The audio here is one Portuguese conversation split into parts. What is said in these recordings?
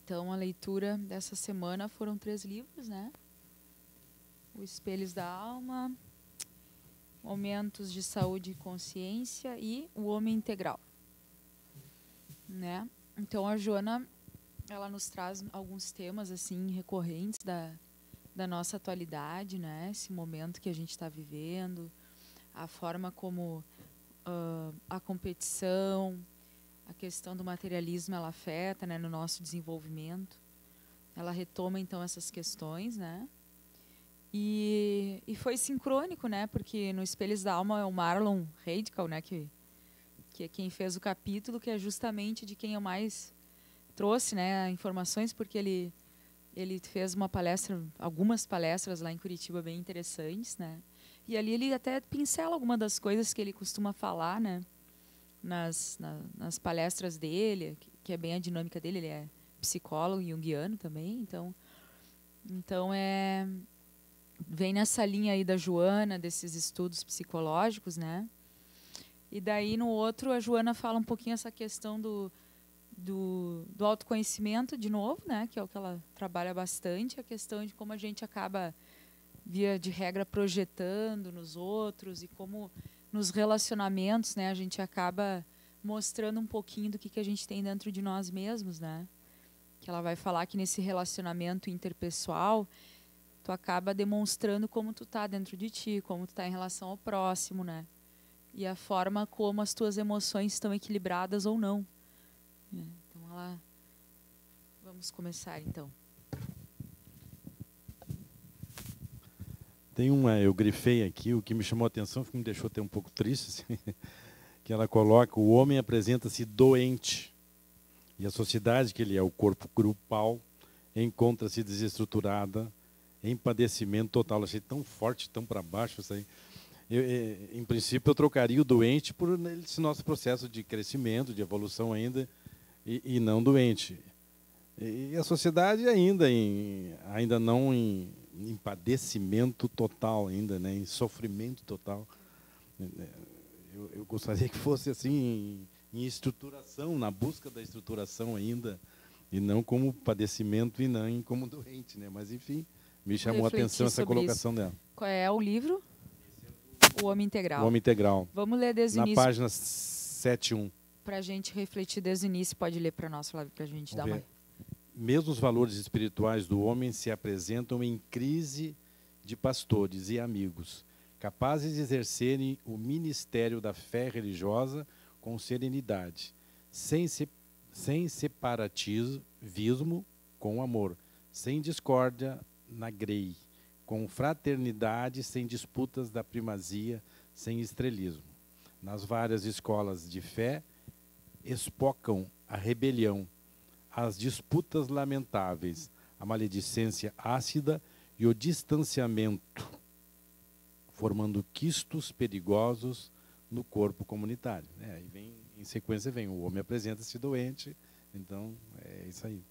Então, a leitura dessa semana foram 3 livros, né? O Espelhos da Alma, Momentos de Saúde e Consciência e O Homem Integral, né? Então, a Joana, ela nos traz alguns temas assim recorrentes da nossa atualidade, né? Esse momento que a gente está vivendo, a forma como a competição, a questão do materialismo, ela afeta, né, no nosso desenvolvimento. Ela retoma, então, essas questões, né? E foi sincrônico, né? Porque no Espelhos da Alma é o Marlon Radical, né? Que é quem fez o capítulo, que é justamente de quem eu mais trouxe, né, informações, porque ele fez uma palestra, algumas palestras lá em Curitiba bem interessantes, né? E ali ele até pincela algumas das coisas que ele costuma falar, né? Nas palestras dele, que é bem a dinâmica dele. Ele é psicólogo junguiano também, então vem nessa linha aí da Joana, desses estudos psicológicos, né? E daí no outro a Joana fala um pouquinho essa questão do autoconhecimento de novo, né? Que é o que ela trabalha bastante, a questão de como a gente acaba, via de regra, projetando nos outros e como nos relacionamentos, né, a gente acaba mostrando um pouquinho do que a gente tem dentro de nós mesmos, né? Que ela vai falar que nesse relacionamento interpessoal tu acaba demonstrando como tu tá dentro de ti, como tu tá em relação ao próximo, né? E a forma como as tuas emoções estão equilibradas ou não. Então, vamos começar, então. Tem eu grifei aqui, o que me chamou a atenção, que me deixou até um pouco triste, assim, que ela coloca: o homem apresenta-se doente, e a sociedade, que ele é o corpo grupal, encontra-se desestruturada, em padecimento total. Eu achei tão forte, tão para baixo isso aí. Em princípio, eu trocaria o doente por esse nosso processo de crescimento, de evolução ainda, e não doente. E a sociedade ainda não em padecimento total, ainda, né, em sofrimento total. Eu gostaria que fosse assim, em estruturação, na busca da estruturação ainda, e não como padecimento e não como doente, né? Mas, enfim, me chamou a atenção essa colocação dela. Qual é o livro? O Homem Integral. O Homem Integral. Vamos ler desde o início. Na página 7.1. Para a gente refletir desde o início, pode ler para nós, Flávio, para a gente dar uma... Mesmo os valores espirituais do homem se apresentam em crise de pastores e amigos, capazes de exercerem o ministério da fé religiosa com serenidade, sem separatismo, com amor, sem discórdia na grei, com fraternidade, sem disputas da primazia, sem estrelismo. Nas várias escolas de fé, espocam a rebelião, as disputas lamentáveis, a maledicência ácida e o distanciamento, formando quistos perigosos no corpo comunitário. Aí em sequência vem: o homem apresenta-se doente, então é isso aí.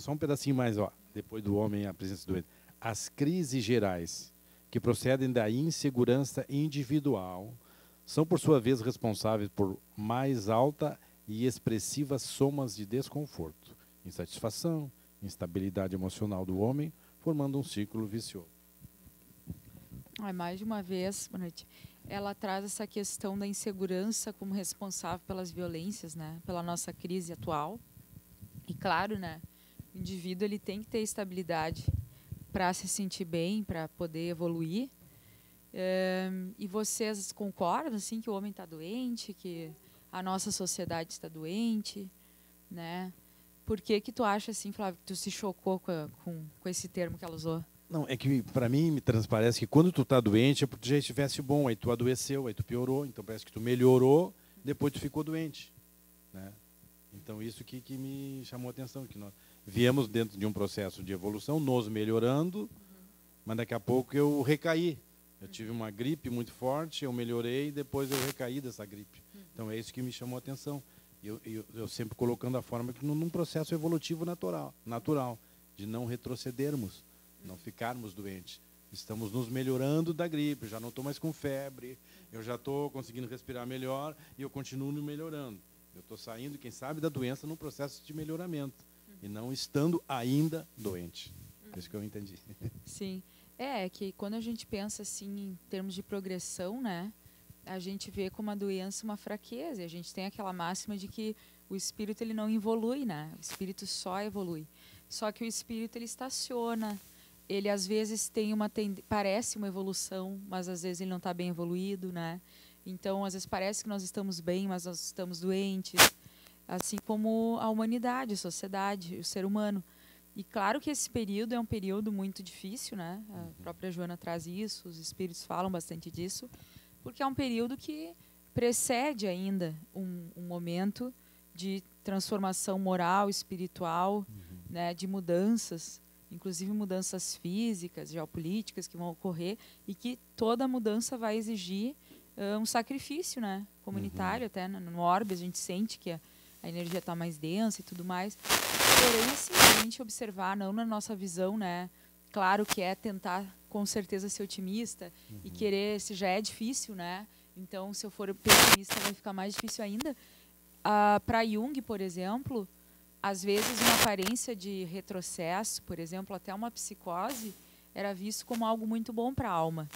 Só um pedacinho mais, depois do homem apresenta-se doente. As crises gerais, que procedem da insegurança individual, são, por sua vez, responsáveis por mais alta e expressivas somas de desconforto, insatisfação, instabilidade emocional do homem, formando um ciclo vicioso. Mais de uma vez, boa noite, ela traz essa questão da insegurança como responsável pelas violências, né, pela nossa crise atual. E claro, né, o indivíduo ele tem que ter estabilidade para se sentir bem, para poder evoluir. E vocês concordam, assim, que o homem está doente, que a nossa sociedade está doente, né? Por que tu acha, assim, Flávio, que tu se chocou com esse termo que ela usou? Não, é que para mim me transparece que quando tu está doente é porque tu já estivesse bom, aí tu adoeceu, aí tu piorou, então parece que tu melhorou, depois tu ficou doente, né? Então isso que me chamou a atenção, que nós viemos dentro de um processo de evolução, nos melhorando, mas daqui a pouco eu recaí. Eu tive uma gripe muito forte, eu melhorei, depois eu recaí dessa gripe. Então é isso que me chamou a atenção. Eu sempre colocando a forma que num processo evolutivo natural, de não retrocedermos, não ficarmos doentes. Estamos nos melhorando da gripe, já não estou mais com febre, eu já estou conseguindo respirar melhor e eu continuo me melhorando. Eu estou saindo, quem sabe, da doença num processo de melhoramento. e não estando ainda doente. É isso que eu entendi. Sim. É que quando a gente pensa assim em termos de progressão, né, a gente vê como a doença uma fraqueza. E a gente tem aquela máxima de que o espírito ele não evolui, né? O espírito só evolui. Só que o espírito ele estaciona. Ele às vezes tem parece uma evolução, mas às vezes ele não está bem evoluído, né? Então às vezes parece que nós estamos bem, mas nós estamos doentes. Assim como a humanidade, a sociedade, o ser humano. E claro que esse período é um período muito difícil, né? A própria Joana traz isso, os espíritos falam bastante disso, porque é um período que precede ainda um momento de transformação moral, espiritual, né? De mudanças, inclusive mudanças físicas, geopolíticas que vão ocorrer e que toda mudança vai exigir um sacrifício, né? Comunitário, até no orbe a gente sente que a energia está mais densa e tudo mais. Porém, assim, a gente observar, não na nossa visão, né? Claro que é tentar, com certeza, ser otimista e querer, se já é difícil, né? Então, se eu for pessimista, vai ficar mais difícil ainda. Para Jung, por exemplo, às vezes uma aparência de retrocesso, por exemplo, até uma psicose, era visto como algo muito bom para a alma.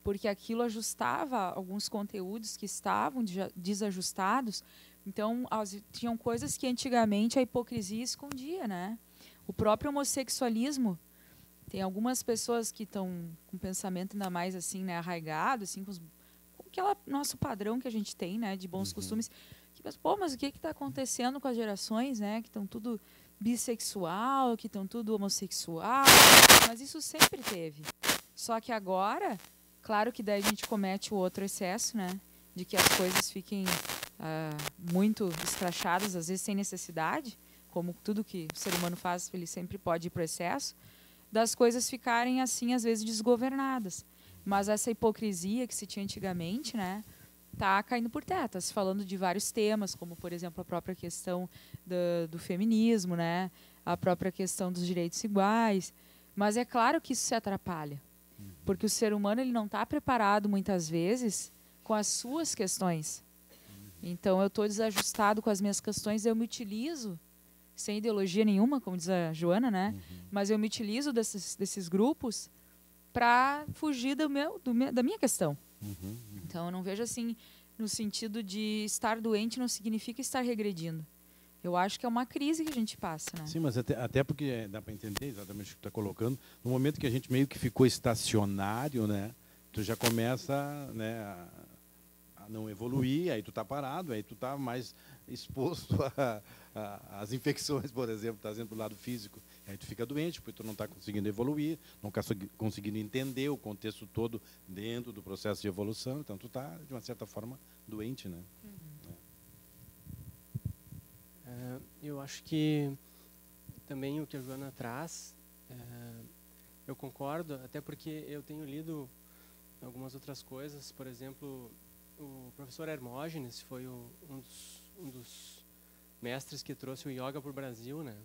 Porque aquilo ajustava alguns conteúdos que estavam desajustados. Então, tinham coisas que antigamente a hipocrisia escondia, né? O próprio homossexualismo, tem algumas pessoas que estão com pensamento ainda mais assim, né, arraigado, assim, com aquele nosso padrão que a gente tem, né, de bons costumes, que pensam, pô, mas o que está acontecendo com as gerações, né, que estão tudo bissexual, que estão tudo homossexual, mas isso sempre teve. Só que agora, claro que daí a gente comete o outro excesso, né, de que as coisas fiquem muito escrachadas, às vezes sem necessidade, como tudo que o ser humano faz, ele sempre pode ir para o excesso, das coisas ficarem assim, às vezes, desgovernadas. Mas essa hipocrisia que se tinha antigamente, né, tá caindo por terra, tá se falando de vários temas, como, por exemplo, a própria questão do feminismo, né, a própria questão dos direitos iguais. Mas é claro que isso se atrapalha, porque o ser humano ele não está preparado, muitas vezes, com as suas questões. Então, eu estou desajustado com as minhas questões, eu me utilizo, sem ideologia nenhuma, como diz a Joana, né? Mas eu me utilizo desses grupos para fugir da minha questão. Então, eu não vejo assim, no sentido de estar doente não significa estar regredindo. Eu acho que é uma crise que a gente passa, né? Sim, mas até porque dá para entender exatamente o que tu está colocando. No momento que a gente meio que ficou estacionário, né? Tu já começa, né, a não evoluir, aí tu está parado, aí tu está mais exposto às infecções, por exemplo, está dentro do lado físico. Aí tu fica doente, porque tu não está conseguindo evoluir, não está conseguindo entender o contexto todo dentro do processo de evolução. Então tu está, de uma certa forma, doente, né? Eu acho que também o que a Joana traz, eu concordo, até porque eu tenho lido algumas outras coisas. Por exemplo, o professor Hermógenes foi um dos mestres que trouxe o yoga para o Brasil, né?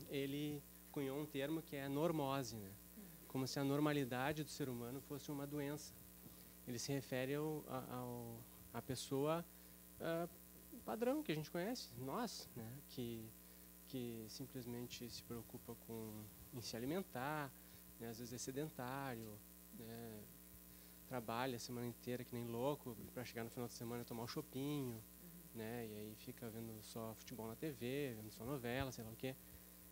Ele cunhou um termo que é a normose, né? Como se a normalidade do ser humano fosse uma doença. Ele se refere à pessoa padrão que a gente conhece, nós, né? Que simplesmente se preocupa em se alimentar, né? Às vezes é sedentário, né? Trabalha a semana inteira que nem louco para chegar no final de semana tomar um chopinho, né? E aí fica vendo só futebol na TV, vendo só novela, sei lá o quê.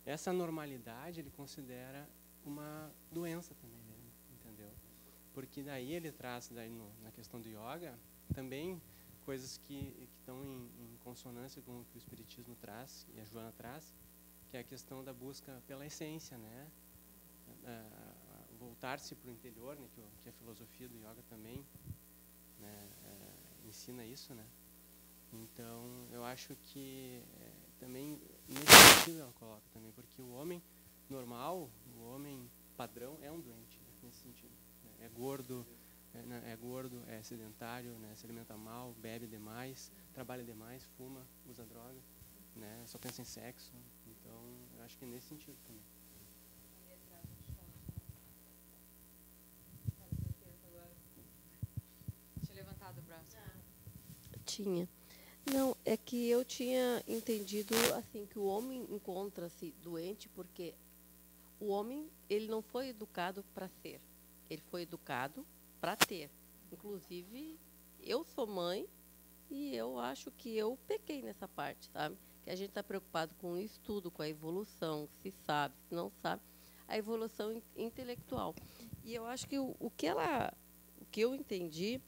Essa normalidade ele considera uma doença também, né? Entendeu? Porque daí ele traz na questão do yoga também coisas que estão em consonância com o que o Espiritismo traz e a Joana traz, que é a questão da busca pela essência, né? Voltar-se para o interior, né? Que a filosofia do yoga também, né? Ensina isso, né? Então, eu acho que também nesse sentido ela coloca também, porque o homem normal, o homem padrão é um doente, né? Nesse sentido, né? É gordo, é sedentário, né? Se alimenta mal, bebe demais, trabalha demais, fuma, usa droga, né? Só pensa em sexo. Então, eu acho que é nesse sentido também. Tinha levantado o braço. Tinha. Não, é que eu tinha entendido assim que o homem encontra-se doente porque o homem ele não foi educado para ser, ele foi educado para ter. Inclusive, eu sou mãe e eu acho que eu pequei nessa parte, sabe? Que a gente está preocupado com o estudo, com a evolução, se sabe, se não sabe, a evolução intelectual. E eu acho que o que eu entendi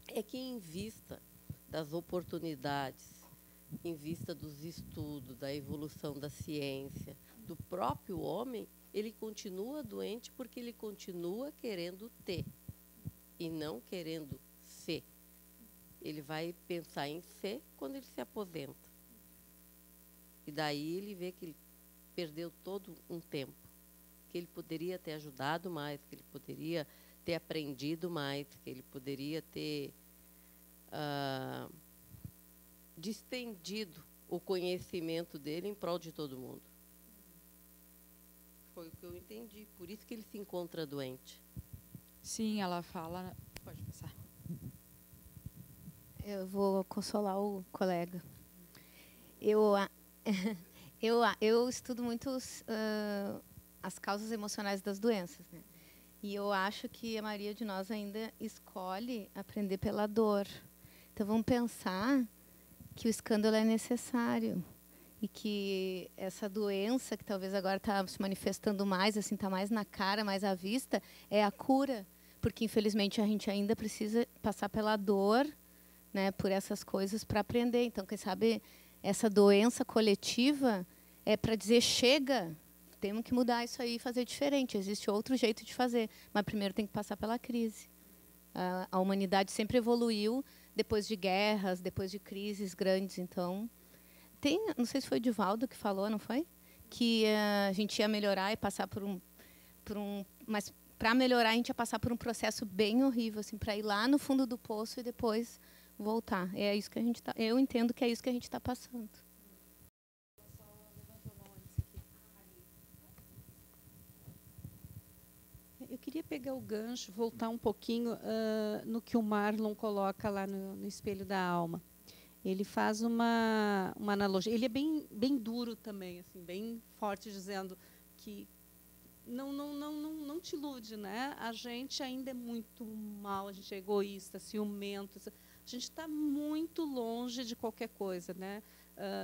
é que em vista das oportunidades, em vista dos estudos, da evolução da ciência, do próprio homem, ele continua doente porque ele continua querendo ter e não querendo ser. Ele vai pensar em ser quando ele se aposenta. E daí ele vê que ele perdeu todo um tempo, que ele poderia ter ajudado mais, que ele poderia ter aprendido mais, que ele poderia ter distendido o conhecimento dele em prol de todo mundo. Foi o que eu entendi. Por isso que ele se encontra doente. Sim, ela fala... Pode passar. Eu vou consolar o colega. Eu estudo muito as causas emocionais das doenças, né? E eu acho que a maioria de nós ainda escolhe aprender pela dor. Então, vamos pensar que o escândalo é necessário e que essa doença, que talvez agora está se manifestando mais, assim, está mais na cara, mais à vista, é a cura. Porque, infelizmente, a gente ainda precisa passar pela dor, né, por essas coisas para aprender. Então, quem sabe, essa doença coletiva é para dizer, chega, temos que mudar isso aí e fazer diferente. Existe outro jeito de fazer, mas primeiro tem que passar pela crise. A humanidade sempre evoluiu depois de guerras, depois de crises grandes. Então, não sei se foi o Divaldo que falou, não foi? Que a gente ia melhorar e passar mas para melhorar a gente ia passar por um processo bem horrível, assim, para ir lá no fundo do poço e depois voltar. É isso que a gente eu entendo que é isso que a gente está passando. Eu queria pegar o gancho, voltar um pouquinho no que o Marlon coloca lá no Espelho da Alma. Ele faz uma analogia. Ele é bem duro também, assim, bem forte, dizendo que não te ilude, né? A gente ainda é muito mal, a gente é egoísta, ciumento. A gente está muito longe de qualquer coisa, né?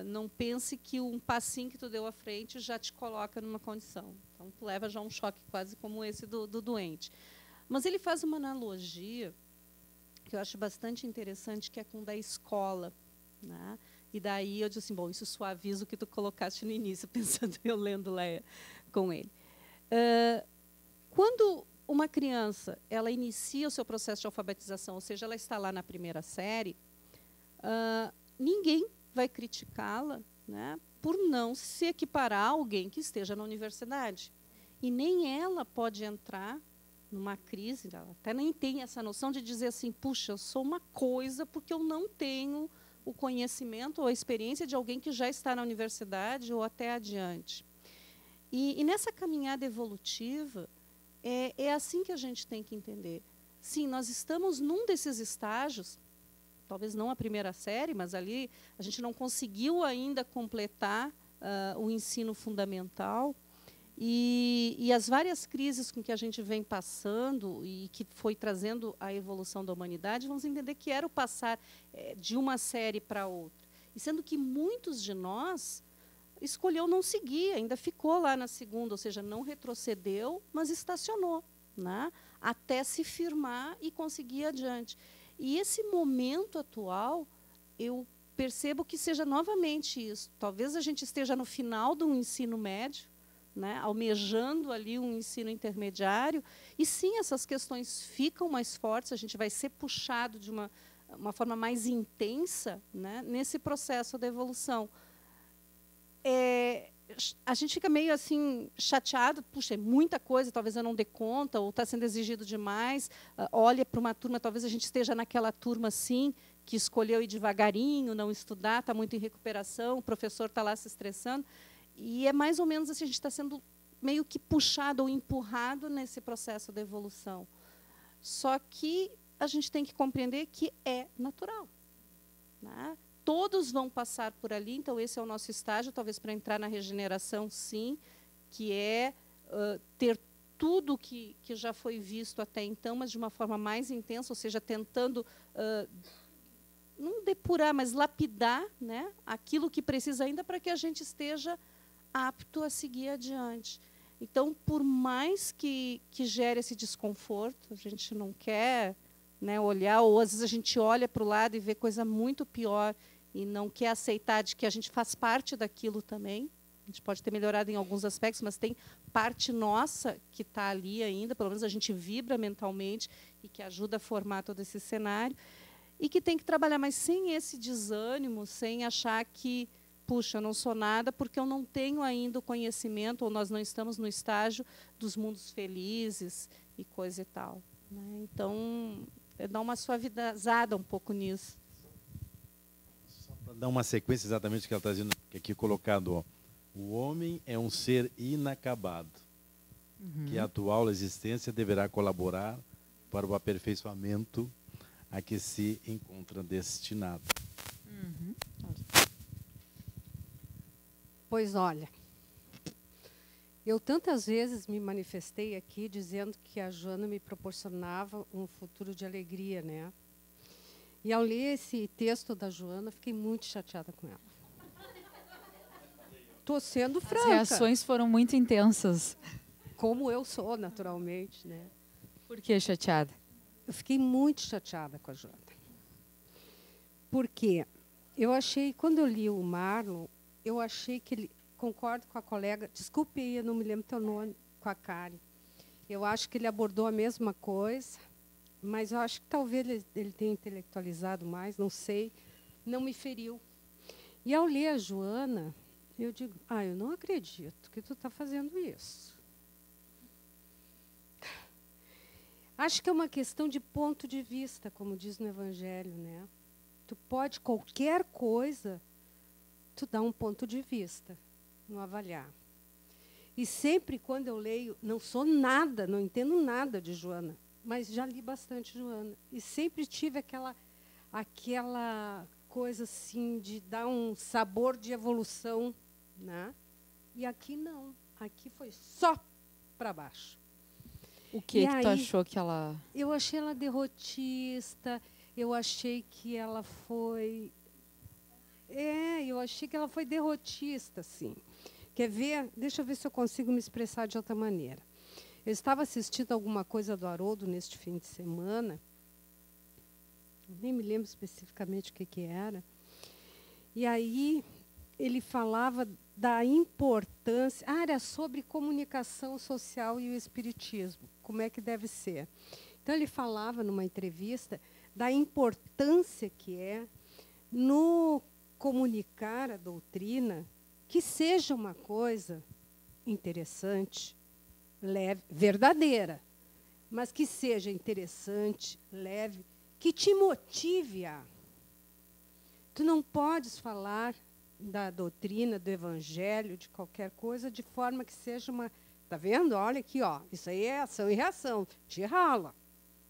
Não pense que um passinho que tu deu à frente já te coloca numa condição. Então, tu leva já um choque quase como esse do doente. Mas ele faz uma analogia que eu acho bastante interessante, que é com da escola, né? E daí eu disse assim, bom, isso suaviza o que tu colocaste no início, pensando eu lendo Leia com ele. Quando uma criança ela inicia o seu processo de alfabetização, ou seja, ela está lá na primeira série, ninguém vai criticá-la, né, por não se equiparar a alguém que esteja na universidade. E nem ela pode entrar numa crise, ela até nem tem essa noção de dizer assim, puxa, eu sou uma coisa porque eu não tenho o conhecimento ou a experiência de alguém que já está na universidade ou até adiante. E nessa caminhada evolutiva, é assim que a gente tem que entender. Sim, nós estamos num desses estágios, talvez não a primeira série, mas ali a gente não conseguiu ainda completar o ensino fundamental. E as várias crises com que a gente vem passando e que foi trazendo a evolução da humanidade, vamos entender que era o passar de uma série para outra. E sendo que muitos de nós escolheu não seguir, ainda ficou lá na segunda, ou seja, não retrocedeu, mas estacionou, né, até se firmar e conseguir ir adiante. E esse momento atual, eu percebo que seja novamente isso. Talvez a gente esteja no final de um ensino médio, né, almejando ali um ensino intermediário, e sim, essas questões ficam mais fortes, a gente vai ser puxado de uma forma mais intensa, né, nesse processo da evolução. A gente fica meio assim chateado, puxa, é muita coisa, talvez eu não dê conta, ou está sendo exigido demais, olha para uma turma, talvez a gente esteja naquela turma assim, que escolheu ir devagarinho, não estudar, está muito em recuperação, o professor está lá se estressando, e é mais ou menos assim, a gente está sendo meio que puxado ou empurrado nesse processo da evolução. Só que a gente tem que compreender que é natural, né? todos vão passar por ali, então esse é o nosso estágio, talvez para entrar na regeneração, sim, que é ter tudo que já foi visto até então, mas de uma forma mais intensa, ou seja, tentando não depurar, mas lapidar, né, aquilo que precisa ainda para que a gente esteja apto a seguir adiante. Então, por mais que gere esse desconforto, a gente não quer, né, olhar, ou às vezes a gente olha para o lado e vê coisa muito pior e não quer aceitar de que a gente faz parte daquilo também. A gente pode ter melhorado em alguns aspectos, mas tem parte nossa que está ali ainda, pelo menos a gente vibra mentalmente e que ajuda a formar todo esse cenário. E que tem que trabalhar, mas sem esse desânimo, sem achar que, puxa, eu não sou nada porque eu não tenho ainda o conhecimento, ou nós não estamos no estágio dos mundos felizes e coisa e tal, né? Então, dá uma suavizada um pouco nisso. Só para dar uma sequência exatamente do que ela está dizendo, que aqui colocado, ó. O homem é um ser inacabado, que a atual existência deverá colaborar para o aperfeiçoamento a que se encontra destinado. Pois olha, eu tantas vezes me manifestei aqui dizendo que a Joana me proporcionava um futuro de alegria, né? E ao ler esse texto da Joana, fiquei muito chateada com ela. Estou sendo franca. As reações foram muito intensas. Como eu sou, naturalmente, né? Por que chateada? Eu fiquei muito chateada com a Joana. Porque eu achei, quando eu li o Marlon, eu achei que ele, concordo com a colega, desculpe aí, eu não me lembro teu nome, com a Karen. Eu acho que ele abordou a mesma coisa, mas eu acho que talvez ele tenha intelectualizado mais, não sei, não me feriu. E ao ler a Joana, eu digo, eu não acredito que tu está fazendo isso. Acho que é uma questão de ponto de vista, como diz no Evangelho, né? Tu pode, qualquer coisa, tu dá um ponto de vista no avaliar. E sempre quando eu leio, não sou nada, não entendo nada de Joana, mas já li bastante Joana. E sempre tive aquela coisa assim de dar um sabor de evolução, né? E aqui não, aqui foi só para baixo. O que tu achou que ela... Eu achei ela derrotista, eu achei que ela foi... eu achei que ela foi derrotista, assim. Quer ver? Deixa eu ver se eu consigo me expressar de outra maneira. Eu estava assistindo alguma coisa do Haroldo neste fim de semana, nem me lembro especificamente o que era, e aí ele falava da importância... era sobre comunicação social e o espiritismo, como é que deve ser. Então, ele falava, numa entrevista, da importância que é no comunicar a doutrina, que seja uma coisa interessante, leve, verdadeira, mas que seja interessante, leve, que te motive a... Tu não podes falar da doutrina, do evangelho, de qualquer coisa, de forma que seja uma... Está vendo? Olha aqui, ó, isso aí é ação e reação. Te rala.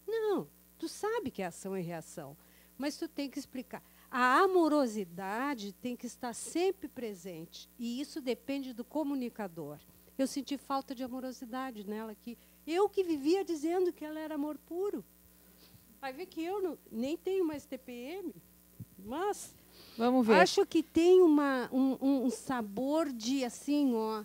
Não, tu sabe que é ação e reação, mas tu tem que explicar. A amorosidade tem que estar sempre presente, e isso depende do comunicador. Eu senti falta de amorosidade nela aqui. Eu que vivia dizendo que ela era amor puro. Vai ver que eu nem tenho mais TPM, mas... Vamos ver. Acho que tem um sabor de, assim, ó,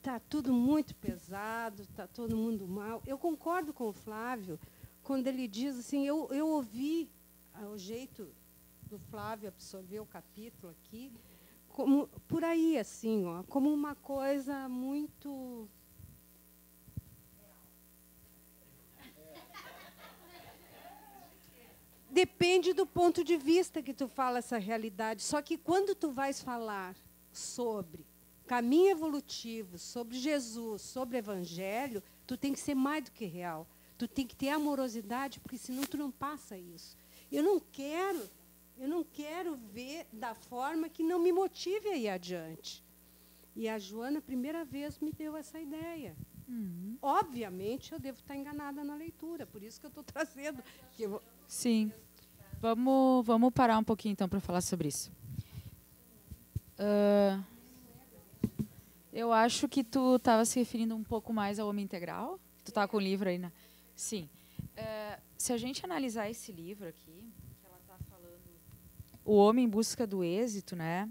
tá tudo muito pesado, tá todo mundo mal. Eu concordo com o Flávio quando ele diz assim, eu ouvi o jeito do Flávio absorver o capítulo aqui, como, por aí, assim, ó, como uma coisa muito... Depende do ponto de vista que tu fala essa realidade. Só que quando tu vais falar sobre caminho evolutivo, sobre Jesus, sobre Evangelho, tu tem que ser mais do que real. Tu tem que ter amorosidade, porque senão tu não passa isso. Eu não quero ver da forma que não me motive a ir adiante. E a Joana, a primeira vez, me deu essa ideia. Obviamente, eu devo estar enganada na leitura, por isso que eu estou trazendo. Sim. Vamos parar um pouquinho, então, para falar sobre isso. Eu acho que tu estava se referindo um pouco mais ao homem integral. Tu tá com o livro aí, né? Sim. Se a gente analisar esse livro aqui, que ela está falando, O Homem em Busca do Êxito, né?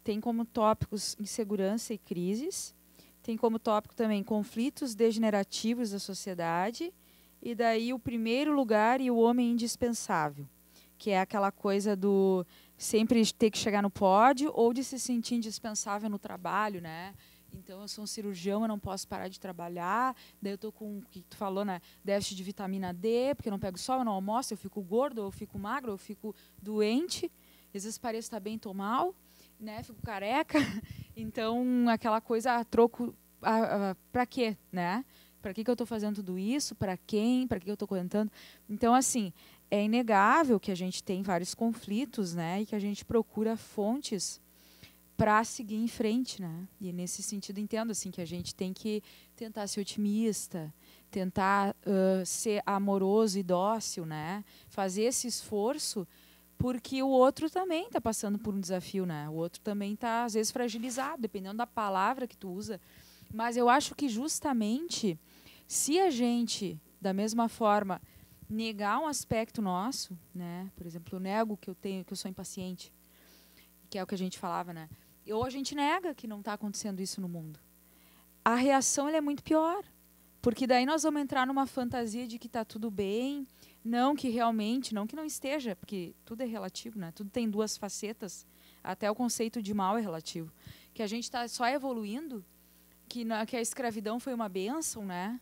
Tem como tópicos insegurança e crises. Tem como tópico também conflitos degenerativos da sociedade. E daí o primeiro lugar e o homem indispensável, que é aquela coisa do sempre ter que chegar no pódio ou de se sentir indispensável no trabalho, né? Então, eu sou um cirurgião, eu não posso parar de trabalhar. Daí eu estou com o que tu falou, né? Déficit de vitamina D, porque eu não pego sol, eu não almoço, eu fico gordo, eu fico magro, eu fico doente. Às vezes pareço estar bem, estou mal, né? Fico careca. Então, aquela coisa a troco, para quê, né? Para que eu estou fazendo tudo isso? Para quem? Para que eu estou contando? Então, assim, é inegável que a gente tem vários conflitos, né? E que a gente procura fontes para seguir em frente, né? E nesse sentido entendo assim que a gente tem que tentar ser otimista, tentar ser amoroso e dócil, né? Fazer esse esforço, porque o outro também está passando por um desafio, né? O outro também está às vezes fragilizado, dependendo da palavra que tu usa. Mas eu acho que justamente se a gente, da mesma forma, negar um aspecto nosso, né? Por exemplo, eu nego que eu sou impaciente, que é o que a gente falava, né? Ou a gente nega que não está acontecendo isso no mundo. A reação ela é muito pior, porque daí nós vamos entrar numa fantasia de que está tudo bem, não que realmente, não que não esteja, porque tudo é relativo, né? Tudo tem duas facetas, até o conceito de mal é relativo. Que a gente está só evoluindo, que a escravidão foi uma bênção, né?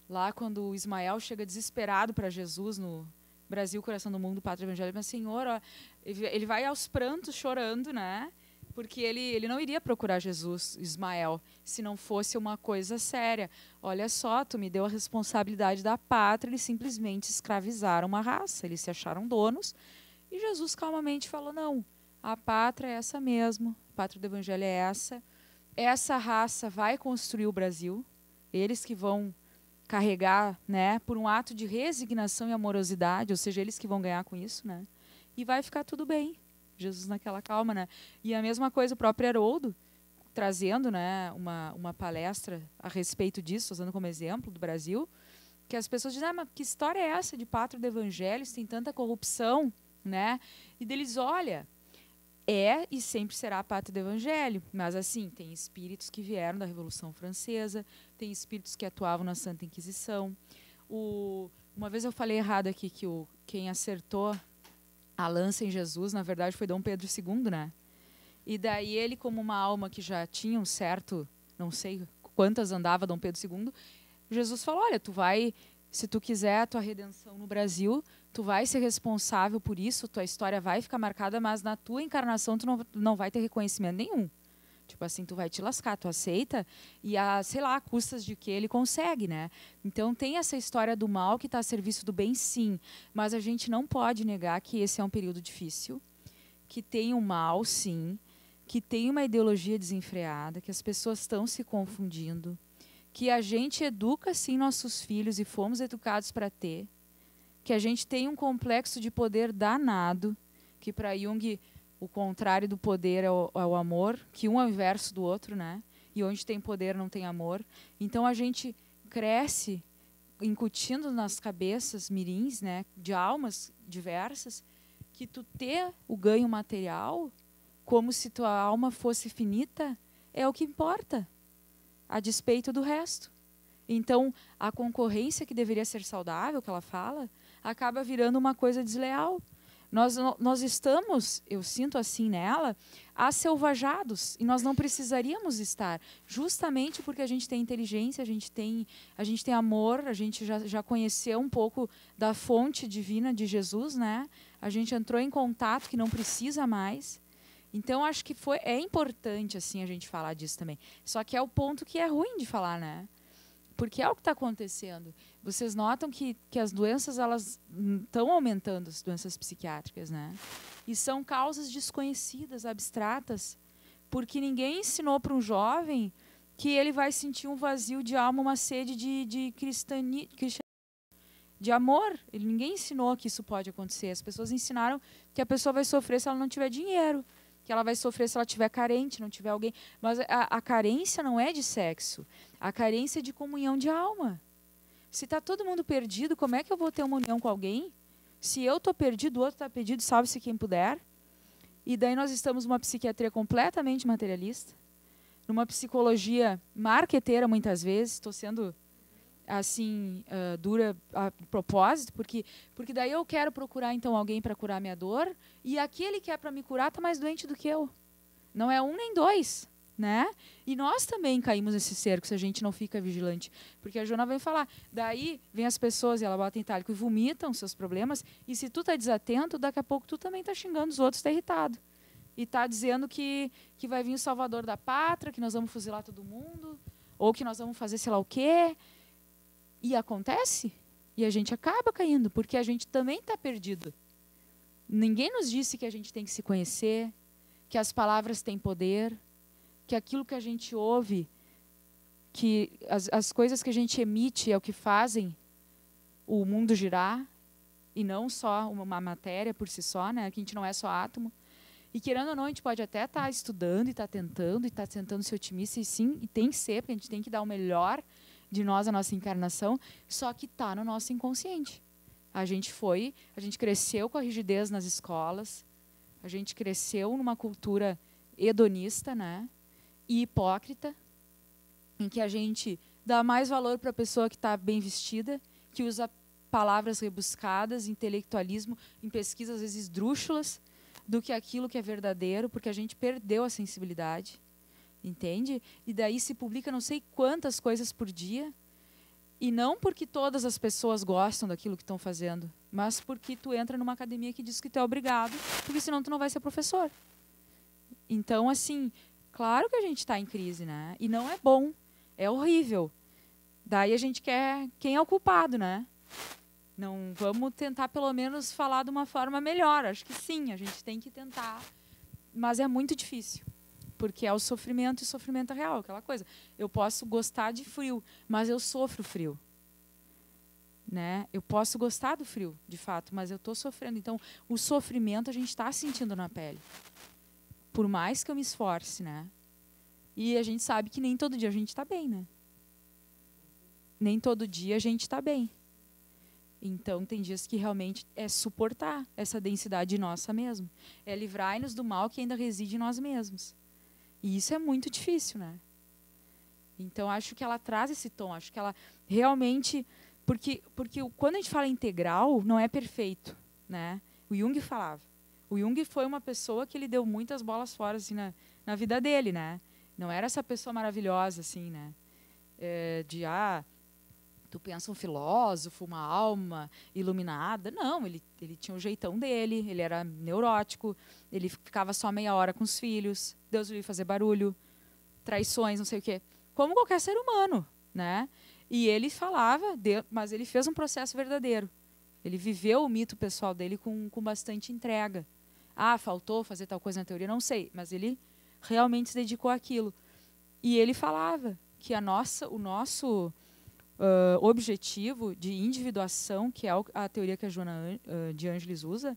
Lá quando o Ismael chega desesperado para Jesus no Brasil, Coração do Mundo, Pátria Evangélica, mas Senhor, ó, ele vai aos prantos chorando, né? Porque ele não iria procurar Jesus, Ismael, se não fosse uma coisa séria. Olha só, tu me deu a responsabilidade da pátria, eles simplesmente escravizaram uma raça, eles se acharam donos. E Jesus calmamente falou, não, a pátria é essa mesmo, a pátria do Evangelho é essa raça vai construir o Brasil, eles que vão carregar, né, por um ato de resignação e amorosidade, ou seja, eles que vão ganhar com isso, né, e vai ficar tudo bem. Jesus naquela calma, né? E a mesma coisa o próprio Haroldo, trazendo, né, uma palestra a respeito disso, usando como exemplo do Brasil, que as pessoas dizem, mas que história é essa de pátria do Evangelho, se tem tanta corrupção, né? E deles, olha, é e sempre será a pátria do Evangelho, mas assim, tem espíritos que vieram da Revolução Francesa, tem espíritos que atuavam na Santa Inquisição. Uma vez eu falei errado aqui que quem acertou a lança em Jesus, na verdade, foi Dom Pedro II, né? E daí ele, como uma alma que já tinha um certo, não sei quantas andava Dom Pedro II, Jesus falou, olha, tu vai, se tu quiser a tua redenção no Brasil, tu vai ser responsável por isso, tua história vai ficar marcada, mas na tua encarnação tu não vai ter reconhecimento nenhum. Tipo assim, tu vai te lascar, tu aceita e, sei lá, a custas de que ele consegue, né? Então tem essa história do mal que está a serviço do bem, sim. Mas a gente não pode negar que esse é um período difícil, que tem o mal, sim, que tem uma ideologia desenfreada, que as pessoas estão se confundindo, que a gente educa, sim, nossos filhos e fomos educados para ter, que a gente tem um complexo de poder danado, que para Jung o contrário do poder é o amor, que um é o inverso do outro, né? E onde tem poder não tem amor. Então a gente cresce incutindo nas cabeças mirins, né, de almas diversas, que tu ter o ganho material como se tua alma fosse finita é o que importa, a despeito do resto. Então a concorrência que deveria ser saudável, que ela fala, acaba virando uma coisa desleal. Nós estamos, eu sinto assim nela, asselvajados, e nós não precisaríamos estar, justamente porque a gente tem inteligência, a gente tem amor, a gente já conheceu um pouco da fonte divina de Jesus, né? A gente entrou em contato que não precisa mais. Então, acho que é importante assim a gente falar disso também. Só que é o ponto que é ruim de falar, né? Porque é o que está acontecendo. Vocês notam que as doenças elas estão aumentando, as doenças psiquiátricas, né? E são causas desconhecidas, abstratas, porque ninguém ensinou para um jovem que ele vai sentir um vazio de alma, uma sede de cristianismo. de amor. Ninguém ensinou que isso pode acontecer. As pessoas ensinaram que a pessoa vai sofrer se ela não tiver dinheiro, que ela vai sofrer se ela tiver carente, não tiver alguém. Mas a carência não é de sexo. A carência é de comunhão de alma. Se está todo mundo perdido, como é que eu vou ter uma união com alguém? Se eu estou perdido, o outro está perdido, salve-se quem puder. E daí nós estamos numa psiquiatria completamente materialista, numa psicologia marqueteira, muitas vezes. Estou sendo assim dura a propósito, porque daí eu quero procurar então alguém para curar minha dor, e aquele que é para me curar está mais doente do que eu. Não é um nem dois, né? E nós também caímos nesse cerco se a gente não fica vigilante, porque a Joana vem falar, daí vem as pessoas e ela bota em itálico e vomitam seus problemas, e se tu tá desatento, daqui a pouco tu também tá xingando os outros, tá irritado. E tá dizendo que vai vir o salvador da pátria, que nós vamos fuzilar todo mundo, ou que nós vamos fazer sei lá o quê. E acontece, e a gente acaba caindo, porque a gente também está perdido. Ninguém nos disse que a gente tem que se conhecer, que as palavras têm poder, que aquilo que a gente ouve, que as coisas que a gente emite é o que fazem o mundo girar, e não só uma matéria por si só, né? Que a gente não é só átomo. E querendo ou não, a gente pode até estar estudando e estar tentando ser otimista, e sim, e tem que ser, porque a gente tem que dar o melhor de nós, a nossa encarnação, só que está no nosso inconsciente. A gente cresceu com a rigidez nas escolas, a gente cresceu numa cultura hedonista, né, e hipócrita, em que a gente dá mais valor para a pessoa que está bem vestida, que usa palavras rebuscadas, intelectualismo, em pesquisas às vezes esdrúxulas, do que aquilo que é verdadeiro, porque a gente perdeu a sensibilidade. Entende? E daí se publica não sei quantas coisas por dia, e não porque todas as pessoas gostam daquilo que estão fazendo, mas porque tu entra numa academia que diz que tu é obrigado, porque senão tu não vai ser professor. Então, assim, claro que a gente está em crise, né? E não é bom, é horrível. Daí a gente quer quem é o culpado, né? Não vamos tentar pelo menos falar de uma forma melhor. Acho que sim, a gente tem que tentar, mas é muito difícil. Porque é o sofrimento, e o sofrimento é real, aquela coisa. Eu posso gostar de frio, mas eu sofro frio. Né? Eu posso gostar do frio, de fato, mas eu estou sofrendo. Então, o sofrimento a gente está sentindo na pele. Por mais que eu me esforce, né? E a gente sabe que nem todo dia a gente está bem, né? Nem todo dia a gente está bem. Então, tem dias que realmente é suportar essa densidade nossa mesmo. É livrar-nos do mal que ainda reside em nós mesmos. E isso é muito difícil, né? Então, acho que ela traz esse tom. Acho que ela realmente... Porque quando a gente fala integral, não é perfeito, né? O Jung falava. O Jung foi uma pessoa que ele deu muitas bolas fora assim, na vida dele, né? Não era essa pessoa maravilhosa, assim, né? Tu pensa um filósofo, uma alma iluminada. Não, ele tinha o jeitão dele, ele era neurótico, ele ficava só meia hora com os filhos, Deus lhe fazer barulho, traições, não sei o quê. Como qualquer ser humano, né? E ele falava, mas ele fez um processo verdadeiro. Ele viveu o mito pessoal dele com bastante entrega. Faltou fazer tal coisa na teoria, não sei, mas ele realmente se dedicou àquilo. E ele falava que o nosso objetivo de individuação, que é a teoria que a Joana de Ângeles usa,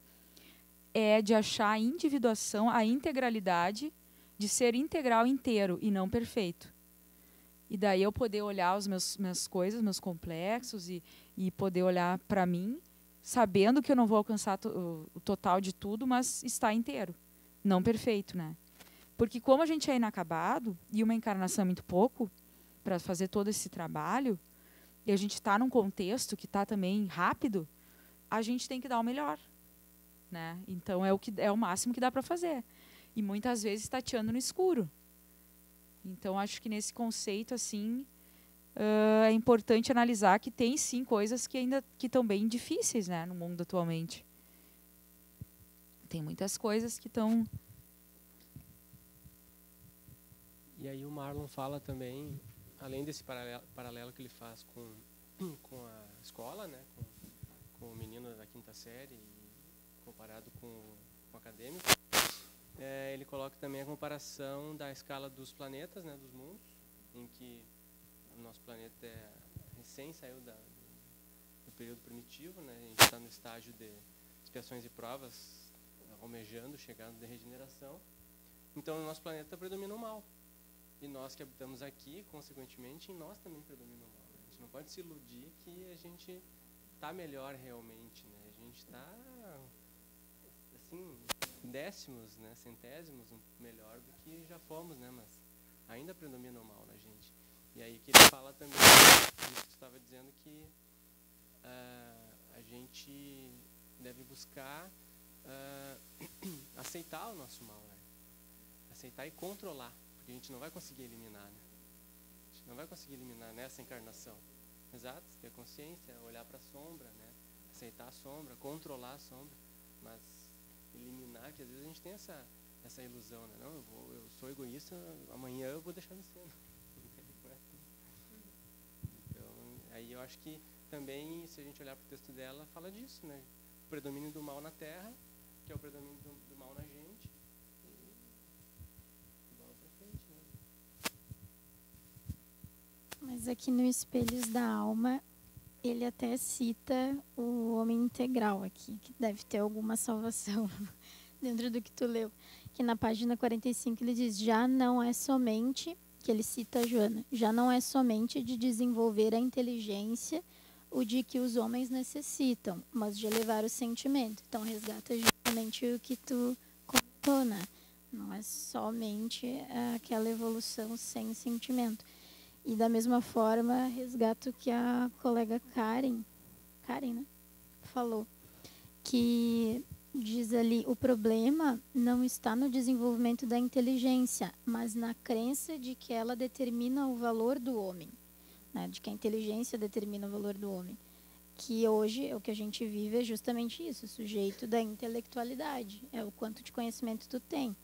é de achar a individuação, a integralidade, de ser integral inteiro e não perfeito. E daí eu poder olhar as minhas coisas, meus complexos, e poder olhar para mim, sabendo que eu não vou alcançar o total de tudo, mas estar inteiro, não perfeito, né? Porque como a gente é inacabado, e uma encarnação é muito pouco para fazer todo esse trabalho, e a gente está num contexto que está também rápido, a gente tem que dar o melhor, né? Então é o máximo que dá para fazer. E muitas vezes tateando no escuro. Então acho que nesse conceito assim é importante analisar que tem sim coisas que ainda estão bem difíceis, né, no mundo atualmente. Tem muitas coisas que estão. E aí o Marlon fala também, além desse paralelo que ele faz com a escola, né, com o menino da quinta série, comparado com o acadêmico, ele coloca também a comparação da escala dos planetas, né, dos mundos, em que o nosso planeta recém saiu do período primitivo, né? A gente está no estágio de expiações e provas, almejando, chegando de regeneração. Então, no nosso planeta predomina o mal. E nós que habitamos aqui, consequentemente, em nós também predomina o mal. A gente não pode se iludir que a gente está melhor realmente, né? A gente está, assim, décimos, né? Centésimos melhor do que já fomos, né? Mas ainda predomina o mal na gente. E aí que ele fala também, isso que você estava dizendo, que a gente deve buscar aceitar o nosso mal, né? Aceitar e controlar, porque a gente não vai conseguir eliminar, né? A gente não vai conseguir eliminar nessa encarnação. Exato, ter consciência, olhar para a sombra, né? Aceitar a sombra, controlar a sombra, mas eliminar, que às vezes a gente tem essa ilusão, né? Não, eu sou egoísta, amanhã eu vou deixar de ser. Então, aí eu acho que também, se a gente olhar para o texto dela, fala disso, né? O predomínio do mal na Terra, que é o predomínio do mal na gente, e bola para frente, né? Mas aqui no Espelhos da Alma, ele até cita o homem integral aqui, que deve ter alguma salvação dentro do que tu leu. Que na página 45 ele diz, já não é somente, que ele cita a Joana, já não é somente de desenvolver a inteligência o de que os homens necessitam, mas de elevar o sentimento. Então resgata justamente o que tu contou, né? Não é somente aquela evolução sem sentimento. E da mesma forma, resgato o que a colega Karen, né, falou, que diz ali, o problema não está no desenvolvimento da inteligência, mas na crença de que ela determina o valor do homem, né, de que a inteligência determina o valor do homem. Que hoje, o que a gente vive é justamente isso, o sujeito da intelectualidade, é o quanto de conhecimento tu tem.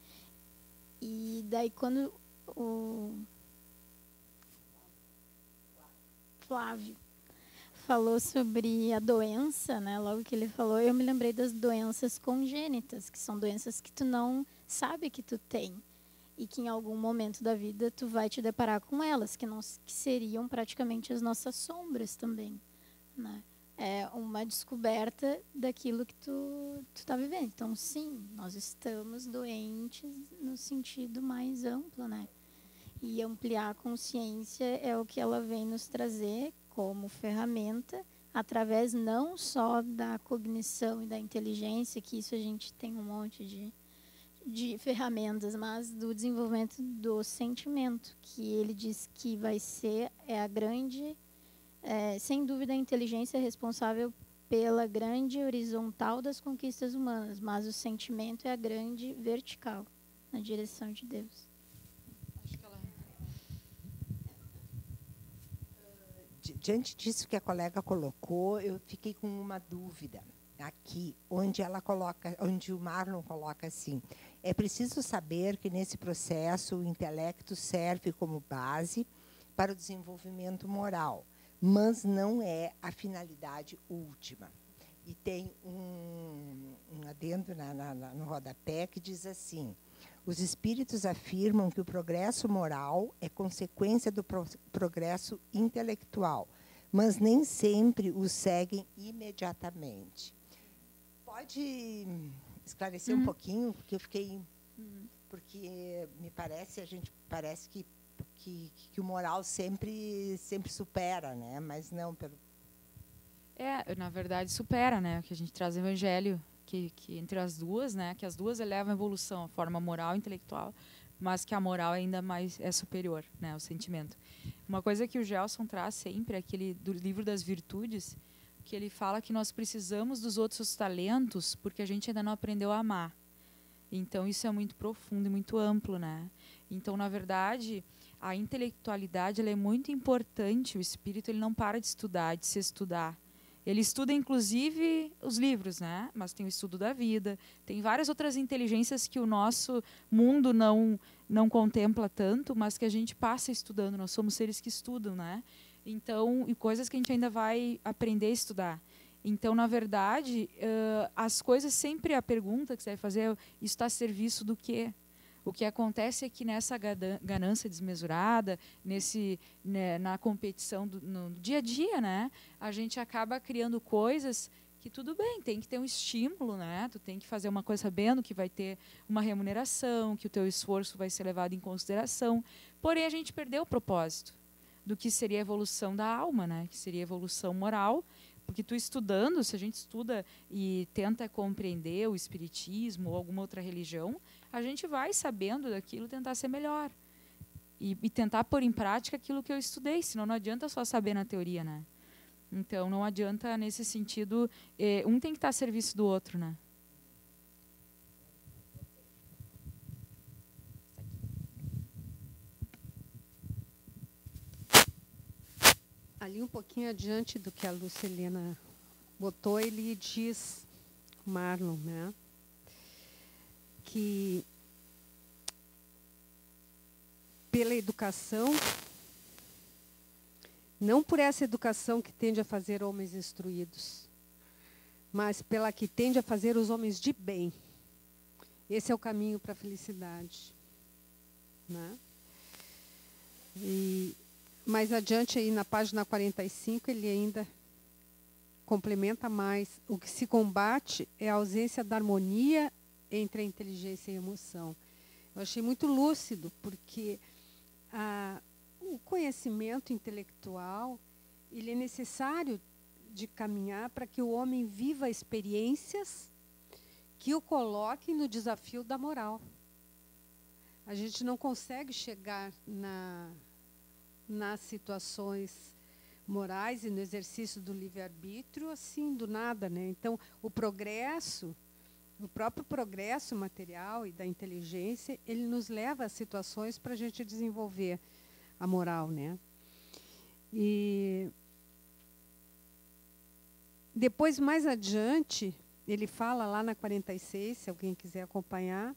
E daí quando o Flávio falou sobre a doença, né? Logo que ele falou, eu me lembrei das doenças congênitas, que são doenças que tu não sabe que tu tem e que em algum momento da vida tu vai te deparar com elas, que seriam praticamente as nossas sombras também, né? É uma descoberta daquilo que tu tá vivendo. Então, sim, nós estamos doentes no sentido mais amplo, né? E ampliar a consciência é o que ela vem nos trazer como ferramenta, através não só da cognição e da inteligência, que isso a gente tem um monte de ferramentas, mas do desenvolvimento do sentimento, que ele diz que vai ser a grande, sem dúvida, a inteligência responsável pela grande horizontal das conquistas humanas, mas o sentimento é a grande vertical, na direção de Deus. Diante disso que a colega colocou, eu fiquei com uma dúvida aqui, onde o Marlon coloca assim: é preciso saber que nesse processo o intelecto serve como base para o desenvolvimento moral, mas não é a finalidade última. E tem um adendo no rodapé que diz assim: os espíritos afirmam que o progresso moral é consequência do progresso intelectual, mas nem sempre o seguem imediatamente. Pode esclarecer um pouquinho, porque eu fiquei, porque me parece, parece que o moral sempre supera, né? Mas não pelo. Na verdade supera, né? Que a gente traz o evangelho. Que entre as duas, né, que as duas elevam a evolução, a forma moral e intelectual, mas que a moral ainda mais é superior, né, ao sentimento. Uma coisa que o Gelson traz sempre é aquele do livro das virtudes, que ele fala que nós precisamos dos outros talentos porque a gente ainda não aprendeu a amar. Então isso é muito profundo e muito amplo, né? Então, na verdade, a intelectualidade ela é muito importante. O espírito ele não para de estudar, de se estudar. Ele estuda, inclusive, os livros, né? Mas tem o estudo da vida, tem várias outras inteligências que o nosso mundo não contempla tanto, mas que a gente passa estudando. Nós somos seres que estudam, né? Então, e coisas que a gente ainda vai aprender a estudar. Então, na verdade, as coisas sempre, a pergunta que você vai fazer é, isso está a serviço do quê? O que acontece é que nessa ganância desmesurada, na competição no dia a dia, né, a gente acaba criando coisas que tudo bem, tem que ter um estímulo, né? Tu tem que fazer uma coisa sabendo que vai ter uma remuneração, que o teu esforço vai ser levado em consideração. Porém, a gente perdeu o propósito do que seria a evolução da alma, né? Que seria a evolução moral. Porque tu estudando, se a gente estuda e tenta compreender o espiritismo ou alguma outra religião, a gente vai sabendo daquilo, tentar ser melhor. E tentar pôr em prática aquilo que eu estudei, senão não adianta só saber na teoria, né? Então, não adianta, nesse sentido, um tem que estar a serviço do outro, né? Ali um pouquinho adiante do que a Lucilena botou, ele diz, Marlon, né, que pela educação, não por essa educação que tende a fazer homens instruídos, mas pela que tende a fazer os homens de bem. Esse é o caminho para a felicidade, né? E mais adiante, aí na página 45, ele ainda complementa mais. O que se combate é a ausência da harmonia entre a inteligência e a emoção. Eu achei muito lúcido, porque o conhecimento intelectual ele é necessário de caminhar para que o homem viva experiências que o coloquem no desafio da moral. A gente não consegue chegar nas situações morais e no exercício do livre-arbítrio assim, do nada, né? Então, o próprio progresso material e da inteligência, ele nos leva a situações para a gente desenvolver a moral, né? E depois, mais adiante, ele fala lá na 46, se alguém quiser acompanhar,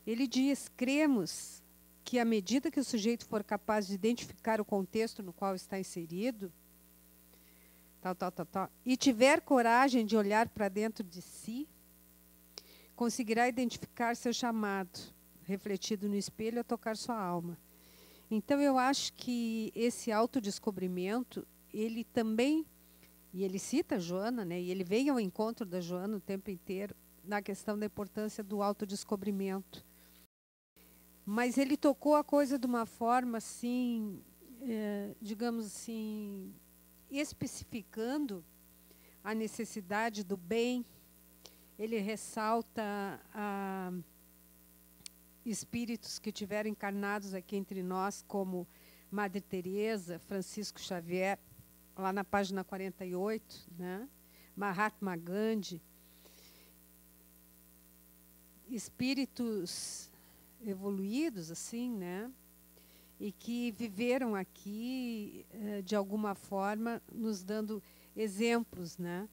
ele diz: cremos que, à medida que o sujeito for capaz de identificar o contexto no qual está inserido, e tiver coragem de olhar para dentro de si, conseguirá identificar seu chamado, refletido no espelho, a tocar sua alma. Então, eu acho que esse autodescobrimento, ele também, e ele cita a Joana, né, e ele vem ao encontro da Joana o tempo inteiro, na questão da importância do autodescobrimento. Mas ele tocou a coisa de uma forma, assim, digamos assim, especificando a necessidade do bem. Ele ressalta espíritos que tiveram encarnados aqui entre nós, como Madre Teresa, Francisco Xavier, lá na página 48, né? Mahatma Gandhi, espíritos evoluídos, assim, né? E que viveram aqui, de alguma forma, nos dando exemplos, né?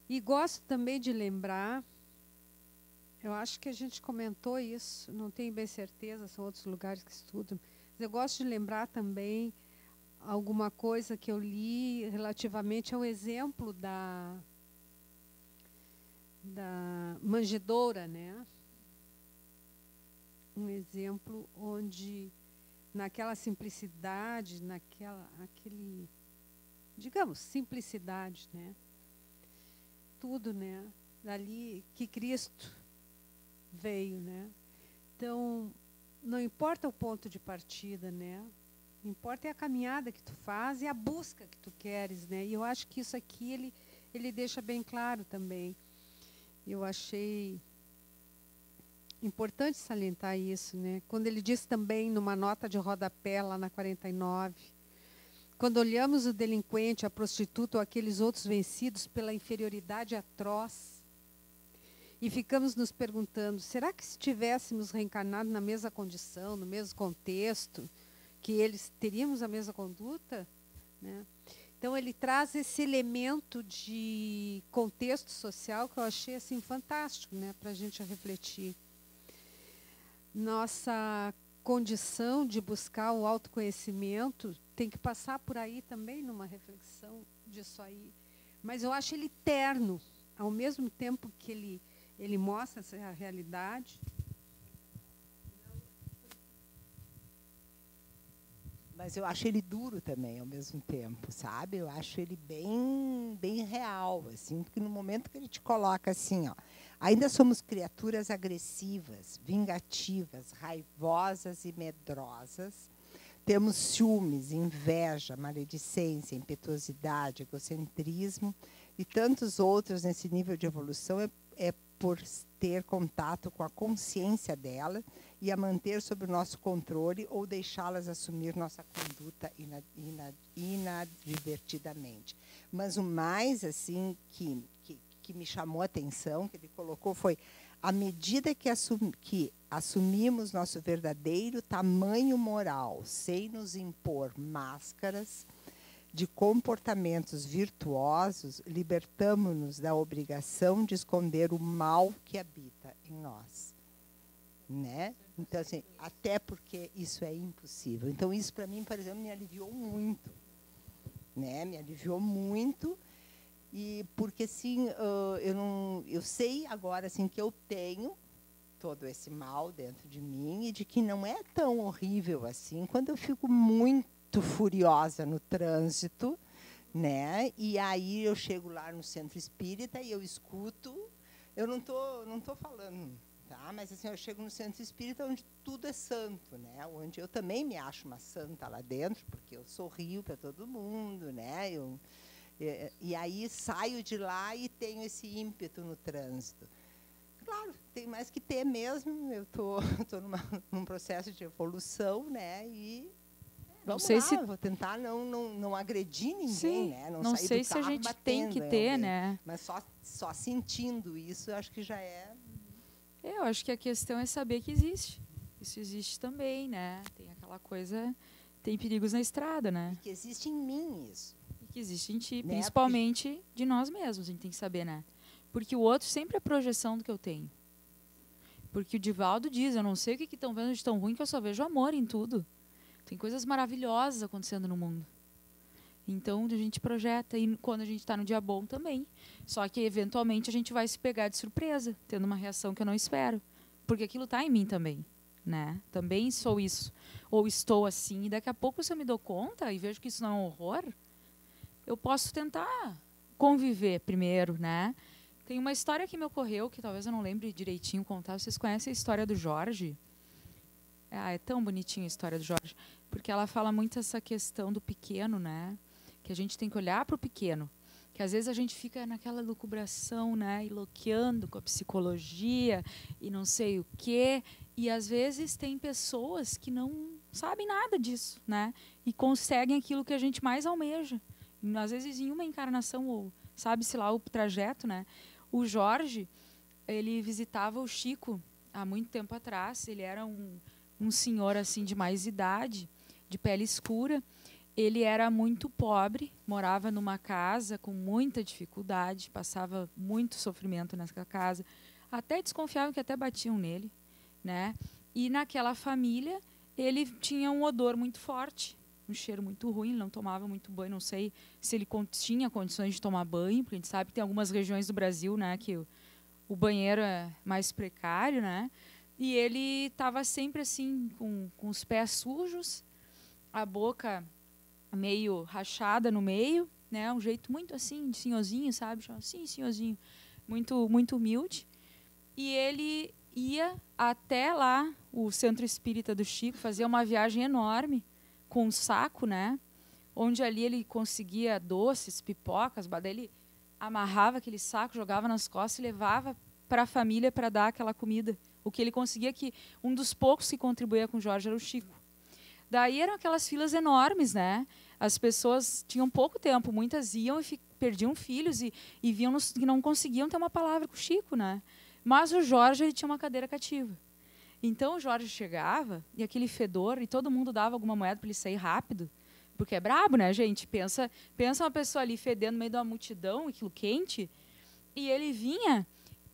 E gosto também de lembrar, eu acho que a gente comentou isso, não tenho bem certeza, são outros lugares que estudam, mas eu gosto de lembrar também alguma coisa que eu li relativamente ao exemplo da manjedoura, né? Um exemplo onde, naquela simplicidade, digamos, simplicidade, né? Tudo, né? Dali que Cristo veio, né? Então, não importa o ponto de partida, né? Importa é a caminhada que tu faz e a busca que tu queres, né? E eu acho que isso aqui ele deixa bem claro também. Eu achei importante salientar isso, né? Quando ele diz também, numa nota de rodapé, lá na 49, quando olhamos o delinquente, a prostituta ou aqueles outros vencidos pela inferioridade atroz e ficamos nos perguntando, será que se tivéssemos reencarnado na mesma condição, no mesmo contexto, que eles teríamos a mesma conduta, né? Então, ele traz esse elemento de contexto social que eu achei assim, fantástico, né, para a gente refletir. Nossa condição de buscar o autoconhecimento tem que passar por aí também, numa reflexão disso aí. Mas eu acho ele terno, ao mesmo tempo que ele mostra essa realidade. Mas eu acho ele duro também, ao mesmo tempo, sabe? Eu acho ele bem real, assim, porque no momento que ele te coloca assim, ó, ainda somos criaturas agressivas, vingativas, raivosas e medrosas. Temos ciúmes, inveja, maledicência, impetuosidade, egocentrismo e tantos outros nesse nível de evolução. É por ter contato com a consciência dela e a manter sob o nosso controle ou deixá-las assumir nossa conduta inadvertidamente. Mas o mais assim que me chamou a atenção, que ele colocou, foi: à medida que assumimos nosso verdadeiro tamanho moral, sem nos impor máscaras de comportamentos virtuosos, libertamo-nos da obrigação de esconder o mal que habita em nós. Né? Então, assim, até porque isso é impossível. Então, isso, para mim, por exemplo, me aliviou muito. Né? Me aliviou muito. E porque, assim, eu sei agora assim, que eu tenho todo esse mal dentro de mim e de que não é tão horrível assim quando eu fico muito furiosa no trânsito, né? E aí eu chego lá no centro espírita e eu escuto. Eu não tô falando, tá? Mas assim, eu chego no centro espírita onde tudo é santo, né? Onde eu também me acho uma santa lá dentro, porque eu sorrio para todo mundo, né? E aí saio de lá e tenho esse ímpeto no trânsito. Claro, tem mais que ter mesmo. Eu tô num processo de evolução, né? E vamos lá, vou tentar não agredir ninguém, sim, né? Não sei se a gente tem que ter, alguém, né? Mas só sentindo isso, eu acho que já é. Eu acho que a questão é saber que existe. Isso existe também, né? Tem aquela coisa, tem perigos na estrada, né? E que existe em mim isso. E que existe em ti, Né? principalmente de nós mesmos, a gente tem que saber, né? Porque o outro sempre é projeção do que eu tenho. Porque o Divaldo diz, eu não sei o que estão vendo de tão ruim, que eu só vejo amor em tudo. Tem coisas maravilhosas acontecendo no mundo. Então, a gente projeta. E quando a gente está no dia bom também. Só que, eventualmente, a gente vai se pegar de surpresa, tendo uma reação que eu não espero. Porque aquilo está em mim também. Né? Também sou isso. Ou estou assim. E daqui a pouco, se eu me dou conta e vejo que isso não é um horror, eu posso tentar conviver primeiro, né? Tem uma história que me ocorreu, que talvez eu não lembre direitinho contar. Vocês conhecem a história do Jorge? É tão bonitinha a história do Jorge. Porque ela fala muito essa questão do pequeno, né? Que a gente tem que olhar para o pequeno. Que às vezes a gente fica naquela lucubração, né? Iloqueando com a psicologia e não sei o quê. E às vezes tem pessoas que não sabem nada disso, né? E conseguem aquilo que a gente mais almeja. Às vezes em uma encarnação, ou sabe-se lá o trajeto, né? O Jorge, ele visitava o Chico há muito tempo atrás. Ele era um senhor assim de mais idade, de pele escura. Ele era muito pobre, morava numa casa com muita dificuldade, passava muito sofrimento nessa casa. Até desconfiavam que até batiam nele, né? E naquela família ele tinha um odor muito forte, um cheiro muito ruim, ele não tomava muito banho, não sei se ele tinha condições de tomar banho, porque a gente sabe que tem algumas regiões do Brasil, né, que o banheiro é mais precário, né? E ele estava sempre assim, com os pés sujos, a boca meio rachada no meio, né? Um jeito muito assim, de senhorzinho, sabe? Sim, senhorzinho. Muito, muito humilde. E ele ia até lá, o Centro Espírita do Chico, fazia uma viagem enorme, com um saco, né? Onde ali ele conseguia doces, pipocas, daí ele amarrava aquele saco, jogava nas costas e levava para a família para dar aquela comida. O que ele conseguia, que um dos poucos que contribuía com o Jorge era o Chico. Daí eram aquelas filas enormes, né? As pessoas tinham pouco tempo, muitas iam e perdiam filhos e viam que não conseguiam ter uma palavra com o Chico, né? Mas o Jorge, ele tinha uma cadeira cativa. Então o Jorge chegava e aquele fedor, e todo mundo dava alguma moeda para ele sair rápido, porque é brabo, né, gente? Pensa uma pessoa ali fedendo no meio de uma multidão, aquilo quente, e ele vinha.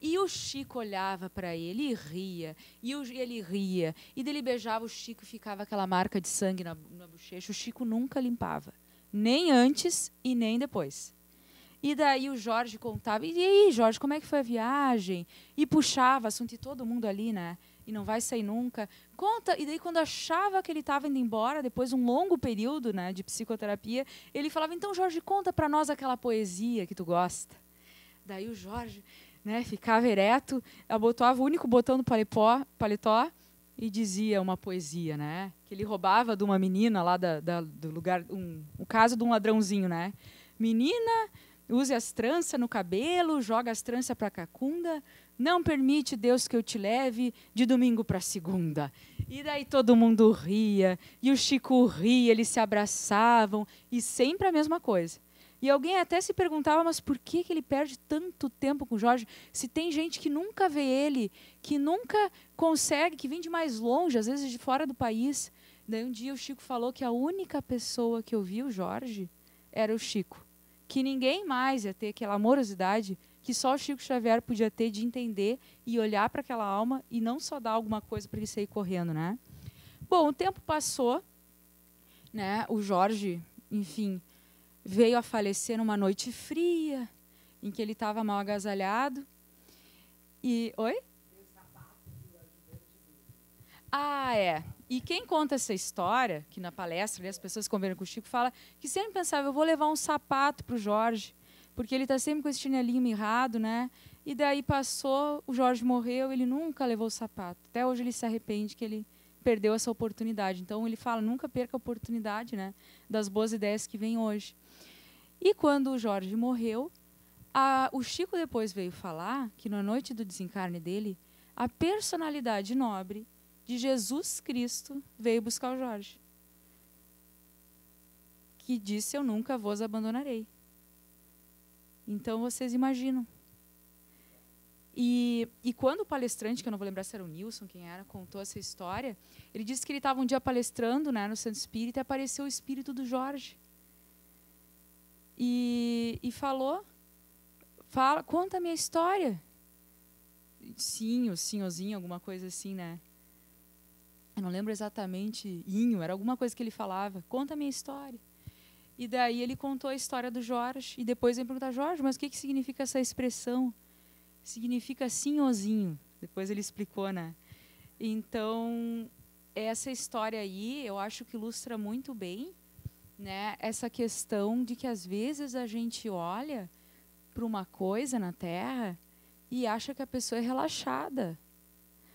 E o Chico olhava para ele e ria. E ele ria. E dele beijava o Chico e ficava aquela marca de sangue na bochecha. O Chico nunca limpava. Nem antes e nem depois. E daí o Jorge contava. E aí, Jorge, como é que foi a viagem? E puxava assunto. E todo mundo ali, né? e não vai sair nunca. Conta. E daí, quando achava que ele estava indo embora, depois de um longo período, né, de psicoterapia, ele falava, então, Jorge, conta para nós aquela poesia que tu gosta. Daí o Jorge, né, ficava ereto, botava o único botão do paletó e dizia uma poesia, né? Que ele roubava de uma menina lá do lugar, o caso de um ladrãozinho, né? Menina, use as tranças no cabelo, joga as tranças para a cacunda, não permite, Deus, que eu te leve de domingo para segunda. E daí todo mundo ria, e o Chico ria, eles se abraçavam, e sempre a mesma coisa. E alguém até se perguntava, mas por que ele perde tanto tempo com o Jorge? Se tem gente que nunca vê ele, que nunca consegue, que vem de mais longe, às vezes de fora do país. Daí um dia o Chico falou que a única pessoa que ouvia o Jorge era o Chico. Que ninguém mais ia ter aquela amorosidade que só o Chico Xavier podia ter de entender e olhar para aquela alma e não só dar alguma coisa para ele sair correndo, né? Bom, o tempo passou, né? O Jorge, enfim, veio a falecer numa noite fria, em que ele estava mal agasalhado. E... Oi? Ah, é. E quem conta essa história, que na palestra, ali, as pessoas que conversam com o Chico, fala que sempre pensava, eu vou levar um sapato para o Jorge, porque ele está sempre com esse chinelinho mirrado, né? E daí passou, o Jorge morreu, ele nunca levou o sapato. Até hoje ele se arrepende que ele perdeu essa oportunidade. Então ele fala, nunca perca a oportunidade, né, das boas ideias que vêm hoje. E quando o Jorge morreu, o Chico depois veio falar que na noite do desencarne dele, a personalidade nobre de Jesus Cristo veio buscar o Jorge. Que disse, eu nunca vos abandonarei. Então vocês imaginam. E quando o palestrante, que eu não vou lembrar se era o Nilson, quem era, contou essa história, ele disse que ele estava um dia palestrando, né, no Centro Espírita, e apareceu o espírito do Jorge. E falou, conta a minha história. Sinhozinho, alguma coisa assim, né? Eu não lembro exatamente, era alguma coisa que ele falava. Conta a minha história. E daí ele contou a história do Jorge, e depois ele perguntou, Jorge, mas o que significa essa expressão? Significa sinhozinho. Depois ele explicou, né? Então, essa história aí, eu acho que ilustra muito bem, né, essa questão de que às vezes a gente olha para uma coisa na Terra e acha que a pessoa é relaxada,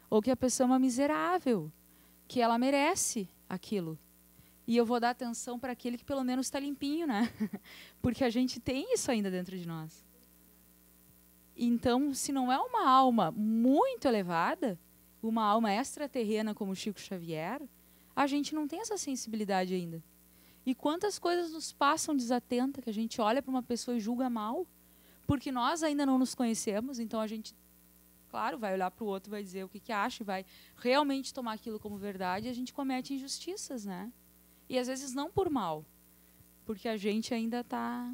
ou que a pessoa é uma miserável, que ela merece aquilo. E eu vou dar atenção para aquele que pelo menos está limpinho, né? Porque a gente tem isso ainda dentro de nós. Então, se não é uma alma muito elevada, uma alma extraterrena como Chico Xavier, a gente não tem essa sensibilidade ainda. E quantas coisas nos passam desatenta, que a gente olha para uma pessoa e julga mal, porque nós ainda não nos conhecemos, então a gente, claro, vai olhar para o outro, vai dizer o que acha, e vai realmente tomar aquilo como verdade, e a gente comete injustiças, né? E às vezes não por mal, porque a gente ainda está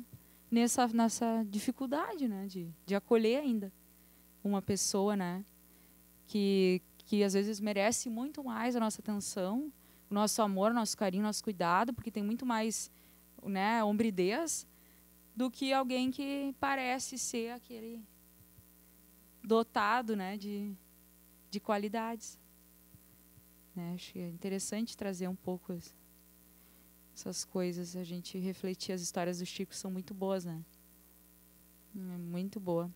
nessa dificuldade, né, de acolher ainda uma pessoa, né, que às vezes merece muito mais a nossa atenção, o nosso amor, o nosso carinho, o nosso cuidado, porque tem muito mais, né, hombridez, do que alguém que parece ser aquele dotado, né, de qualidades. Né, acho que é interessante trazer um pouco essas coisas, a gente refletir. As histórias do Chico são muito boas, né? Muito boa.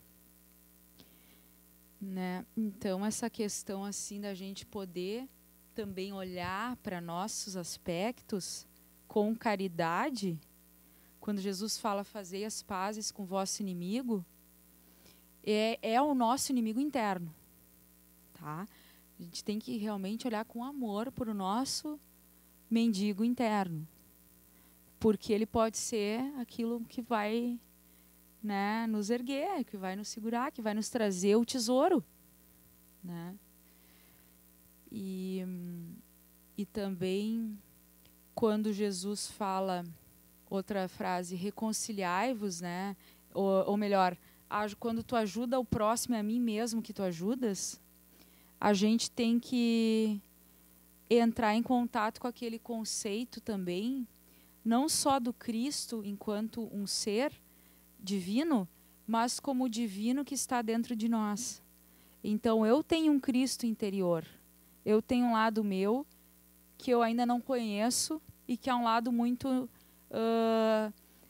Né? Então, essa questão assim da gente poder também olhar para nossos aspectos com caridade, quando Jesus fala, fazei as pazes com o vosso inimigo, é o nosso inimigo interno. Tá? A gente tem que realmente olhar com amor para o nosso mendigo interno. Porque ele pode ser aquilo que vai, né, nos erguer, que vai nos segurar, que vai nos trazer o tesouro. Né? E também, quando Jesus fala, outra frase, reconciliai-vos, né? Ou melhor, quando tu ajuda o próximo e a mim mesmo que tu ajudas, a gente tem que entrar em contato com aquele conceito também, não só do Cristo enquanto um ser divino, mas como o divino que está dentro de nós. Então, eu tenho um Cristo interior. eu tenho um lado meu que eu ainda não conheço e que é um lado muito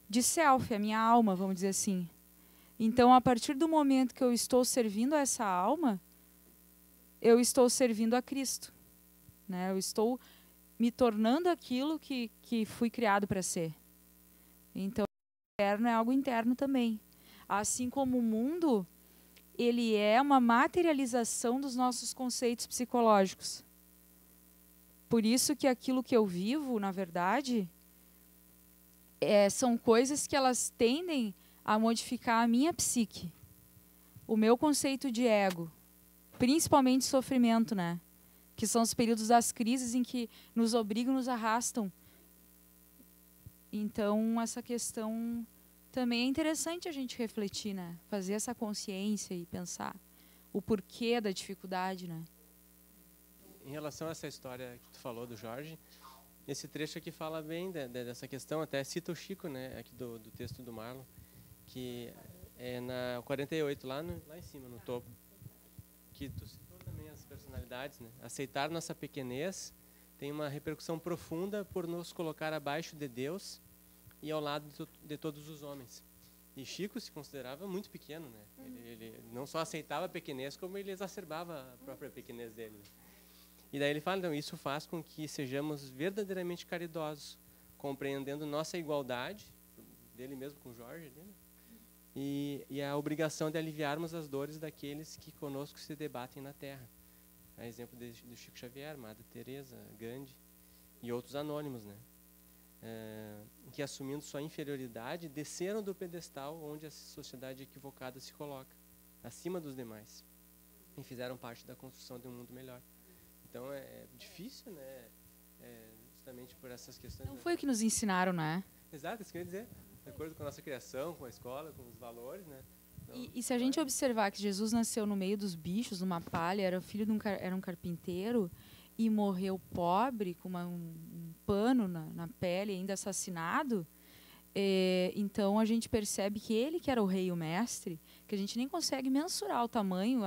de self, a minha alma, vamos dizer assim. Então, a partir do momento que eu estou servindo a essa alma, eu estou servindo a Cristo, né? Eu estou me tornando aquilo que fui criado para ser. Então, o interno é algo interno também. Assim como o mundo, ele é uma materialização dos nossos conceitos psicológicos. Por isso que aquilo que eu vivo, na verdade, são coisas que elas tendem a modificar a minha psique, o meu conceito de ego, principalmente sofrimento, né? Que são os períodos das crises em que nos obrigam, nos arrastam. Então, essa questão também é interessante a gente refletir, né? Fazer essa consciência e pensar o porquê da dificuldade, né? Em relação a essa história que tu falou do Jorge, esse trecho aqui fala bem dessa questão, até cita o Chico, né, aqui do texto do Marlon, que é na 48, lá em cima, no topo, que tu citou também as personalidades, né? Aceitar nossa pequenez tem uma repercussão profunda por nos colocar abaixo de Deus e ao lado de todos os homens. E Chico se considerava muito pequeno, né? Ele não só aceitava a pequenez, como ele exacerbava a própria pequenez dele, né? E daí ele fala, então, isso faz com que sejamos verdadeiramente caridosos, compreendendo nossa igualdade, dele mesmo com Jorge, né? E a obrigação de aliviarmos as dores daqueles que conosco se debatem na Terra. A exemplo do Chico Xavier, Madre Teresa, Gandhi e outros anônimos, né? Que, assumindo sua inferioridade, desceram do pedestal onde a sociedade equivocada se coloca, acima dos demais, e fizeram parte da construção de um mundo melhor. Então, é difícil, né? Justamente por essas questões. Não foi o que nos ensinaram, né? Exato, isso que eu ia dizer. De acordo com a nossa criação, com a escola, com os valores, né? E se a gente observar que Jesus nasceu no meio dos bichos, numa palha, era filho de um carpinteiro e morreu pobre, com um pano na pele, ainda assassinado, então a gente percebe que ele que era o rei e o mestre, que a gente nem consegue mensurar o tamanho,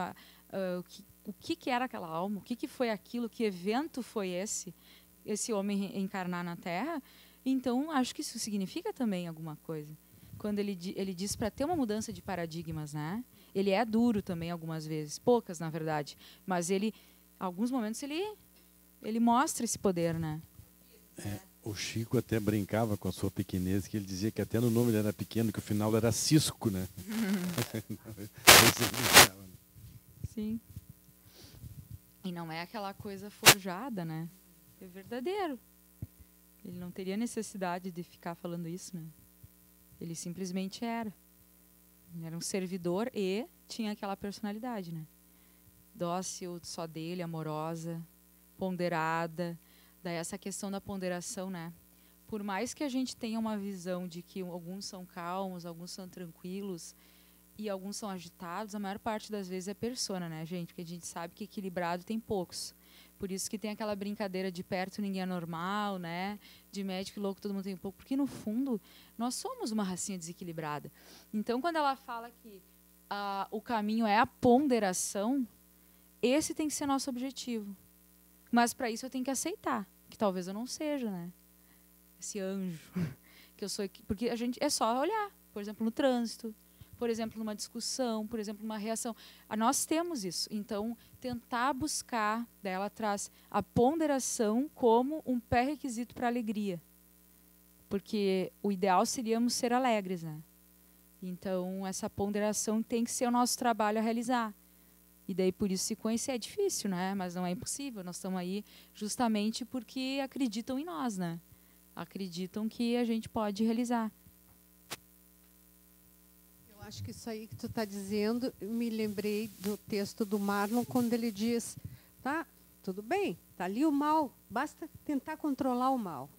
o que era aquela alma, o que foi aquilo, que evento foi esse homem encarnar na Terra. Então, acho que isso significa também alguma coisa. Quando ele diz para ter uma mudança de paradigmas, né? Ele é duro também algumas vezes, poucas, na verdade. Mas alguns momentos, ele mostra esse poder, né? O Chico até brincava com a sua pequenez, que ele dizia que até no nome ele era pequeno, que o final era Cisco, né? Sim. E não é aquela coisa forjada, né? É verdadeiro. Ele não teria necessidade de ficar falando isso, né? Ele simplesmente era. Ele era um servidor e tinha aquela personalidade, né? Dócil, só dele, amorosa, ponderada. Daí essa questão da ponderação, né? Por mais que a gente tenha uma visão de que alguns são calmos, alguns são tranquilos e alguns são agitados, a maior parte das vezes é persona, né, gente? Porque a gente sabe que equilibrado tem poucos. Por isso que tem aquela brincadeira de perto ninguém é normal, né? De médico louco todo mundo tem um pouco. Porque, no fundo, nós somos uma racinha desequilibrada. Então, quando ela fala que o caminho é a ponderação, esse tem que ser nosso objetivo. Mas, para isso, eu tenho que aceitar que talvez eu não seja, né? Esse anjo. Que eu sou, porque a gente é só olhar, por exemplo, no trânsito, por exemplo, numa discussão, por exemplo, numa reação. Nós temos isso. Então, tentar buscar, daí ela traz a ponderação como um pré-requisito para a alegria. Porque o ideal seríamos ser alegres, né? Então, essa ponderação tem que ser o nosso trabalho a realizar. E daí, por isso, se conhecer é difícil, né? Mas não é impossível. Nós estamos aí justamente porque acreditam em nós, né? Acreditam que a gente pode realizar. Acho que isso aí que tu está dizendo, eu me lembrei do texto do Marlon, quando ele diz, tá, tudo bem, está ali o mal, basta tentar controlar o mal.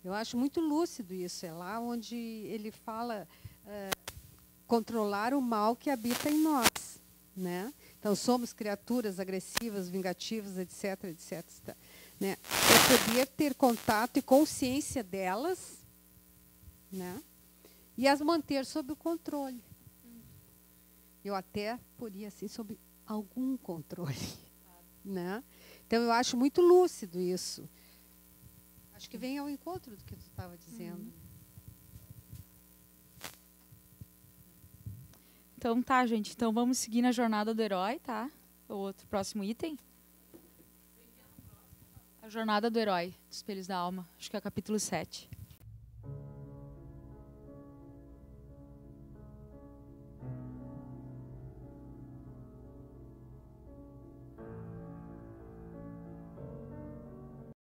Eu acho muito lúcido isso, é lá onde ele fala controlar o mal que habita em nós, né? Então, somos criaturas agressivas, vingativas, etc., etc., né? É poder ter contato e consciência delas, né? E as manter sob o controle. Eu até poria assim, sob algum controle, né? Então, eu acho muito lúcido isso. Acho que vem ao encontro do que tu estava dizendo. Então tá, gente. Então vamos seguir na jornada do herói, tá? O outro próximo item. A jornada do herói, dos Espelhos da Alma. Acho que é o capítulo 7.